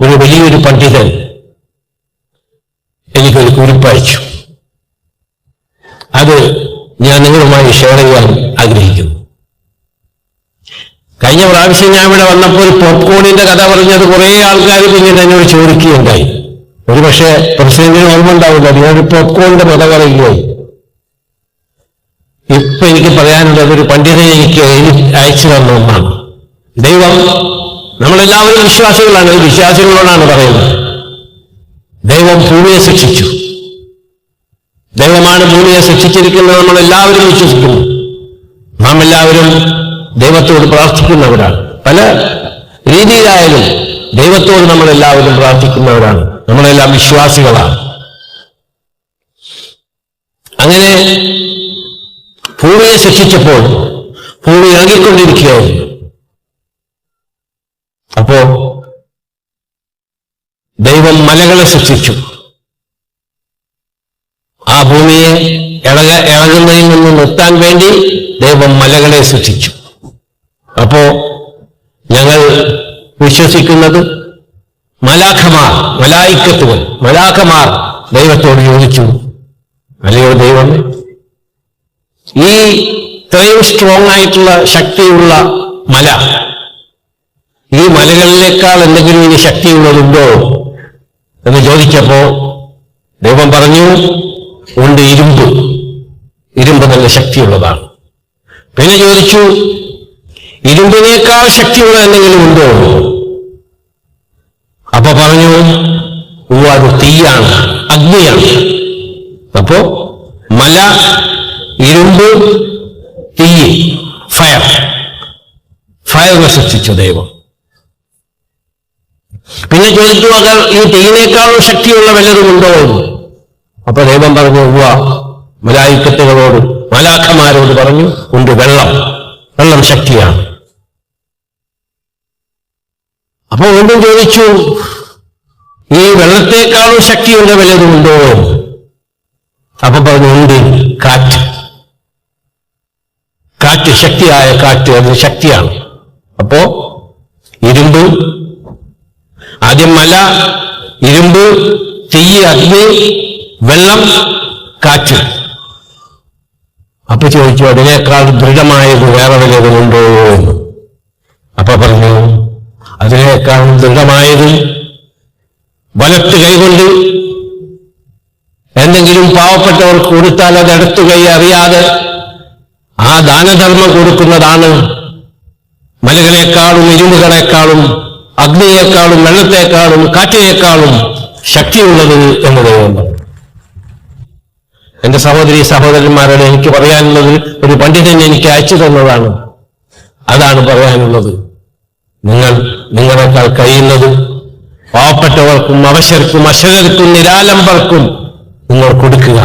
ഒരു വലിയൊരു പണ്ഡിതൻ എനിക്കൊരു കുറിപ്പയച്ചു. അത് ഞാൻ നിങ്ങളുമായി ഷെയർ ചെയ്യാൻ ആഗ്രഹിക്കുന്നു. കഴിഞ്ഞ പ്രാവശ്യം ഞാൻ ഇവിടെ വന്നപ്പോൾ പോപ്കോണിന്റെ കഥ പറഞ്ഞത് കുറെ ആൾക്കാർ പിന്നീട് എന്നോട് ചോദിക്കുകയുണ്ടായി. ഒരുപക്ഷെ പ്രസിഡന്റിന് ഓർമ്മ ഉണ്ടാവില്ല, ഞാനൊരു പോപ്കോണിന്റെ കഥ പറയുകയായി. ഇപ്പൊ എനിക്ക് പറയാനുള്ളത് ഒരു പണ്ഡിതൻ എനിക്ക് അയച്ചു തന്ന ഒന്നാണ്. ദൈവം, നമ്മളെല്ലാവരും വിശ്വാസികളാണ്, വിശ്വാസികളോടാണ് പറയുന്നത്. ദൈവം ഭൂമിയെ ശിക്ഷിച്ചു. ദൈവമാണ് ഭൂമിയെ ശിക്ഷിച്ചിരിക്കുന്നത്, നമ്മളെല്ലാവരും വിശ്വസിക്കുന്നു. നാം എല്ലാവരും ദൈവത്തോട് പ്രാർത്ഥിക്കുന്നവരാണ്. പല രീതിയിലായാലും ദൈവത്തോട് നമ്മളെല്ലാവരും പ്രാർത്ഥിക്കുന്നവരാണ്. നമ്മളെല്ലാം വിശ്വാസികളാണ്. അങ്ങനെ ഭൂമിയെ ശിക്ഷിച്ചപ്പോൾ ഭൂമി ഇറങ്ങിക്കൊണ്ടിരിക്കുകയായിരുന്നു. അപ്പോ ദൈവം മലകളെ സൃഷ്ടിച്ചു. ആ ഭൂമിയെ ഇളകുന്നതിൽ നിന്ന് നിർത്താൻ വേണ്ടി ദൈവം മലകളെ സൃഷ്ടിച്ചു. അപ്പോ ഞങ്ങൾ വിശ്വസിക്കുന്നത് മലാഖമാർ ദൈവത്തോട് ചോദിച്ചു, അല്ലയോ ദൈവമേ, ഈ ഇത്രയും സ്ട്രോങ് ആയിട്ടുള്ള ശക്തിയുള്ള മല, ഈ മലകളിലേക്കാൾ എന്തെങ്കിലും ഇനി ശക്തിയുള്ളതുണ്ടോ എന്ന് ചോദിച്ചപ്പോ ദൈവം പറഞ്ഞു, ഉണ്ട്, ഇരുമ്പ് നല്ല ശക്തിയുള്ളതാണ്. പിന്നെ ചോദിച്ചു, ഇരുമ്പിനേക്കാൾ ശക്തിയുള്ള എന്തെങ്കിലും ഉണ്ടോ? അപ്പൊ പറഞ്ഞു, അത് തീയാണ്, അഗ്നിയാണ്. അപ്പോ മല, ഇരുമ്പ്, തീ, ഫയറിനെ സൃഷ്ടിച്ചു ദൈവം. പിന്നെ ചോദിച്ചു, അകൽ ഈ തീയിനേക്കാളും ശക്തിയുള്ള വല്ലതുമുണ്ടോ? അപ്പൊ ദൈവം പറഞ്ഞു, മലാഖമാരോട് പറഞ്ഞു, ഉണ്ട്, വെള്ളം ശക്തിയാണ്. അപ്പൊ വീണ്ടും ചോദിച്ചു, ഈ വെള്ളത്തെക്കാളും ശക്തിയുള്ള വല്ലതുമുണ്ടോ? അപ്പൊ പറഞ്ഞു, ഉണ്ട്, കാറ്റ്, ശക്തിയായ കാറ്റ്, അത് ശക്തിയാണ്. അപ്പോ ഇരുമ്പ്, ആദ്യം മല, ഇരുമ്പ്, തീ, അഗ്നി, വെള്ളം, കാറ്റ്. അപ്പൊ ചോദിച്ചു, അതിനേക്കാൾ ദൃഢമായത് വേറെ വല്ലതുമുണ്ടോ എന്ന്. അപ്പൊ പറഞ്ഞു, അതിനേക്കാൾ ദൃഢമായത് വലത്ത് കൈകൊണ്ട് എന്തെങ്കിലും പാവപ്പെട്ടവർക്ക് കൊടുത്താൽ അത് ഇടത്തു കൈ അറിയാതെ ആ ദാനധർമ്മം കൊടുക്കുന്നതാണ് മലകളെക്കാളും ഇരുമ്പുകളെക്കാളും അഗ്നിയേക്കാളും വെള്ളത്തെക്കാളും കാറ്റിനേക്കാളും ശക്തിയുള്ളത് എന്ന് ദൈവം പറഞ്ഞു. എന്റെ സഹോദരന്മാരോട് എനിക്ക് പറയാനുള്ളത്, ഒരു പണ്ഡിതൻ എനിക്ക് അയച്ചു തന്നതാണ്. അതാണ് പറയാനുള്ളത്. നിങ്ങളെക്കാൾ കഴിയുന്നത് പാവപ്പെട്ടവർക്കും അവശർക്കും അശരണർക്കും നിരാലംബർക്കും നിങ്ങൾ കൊടുക്കുക.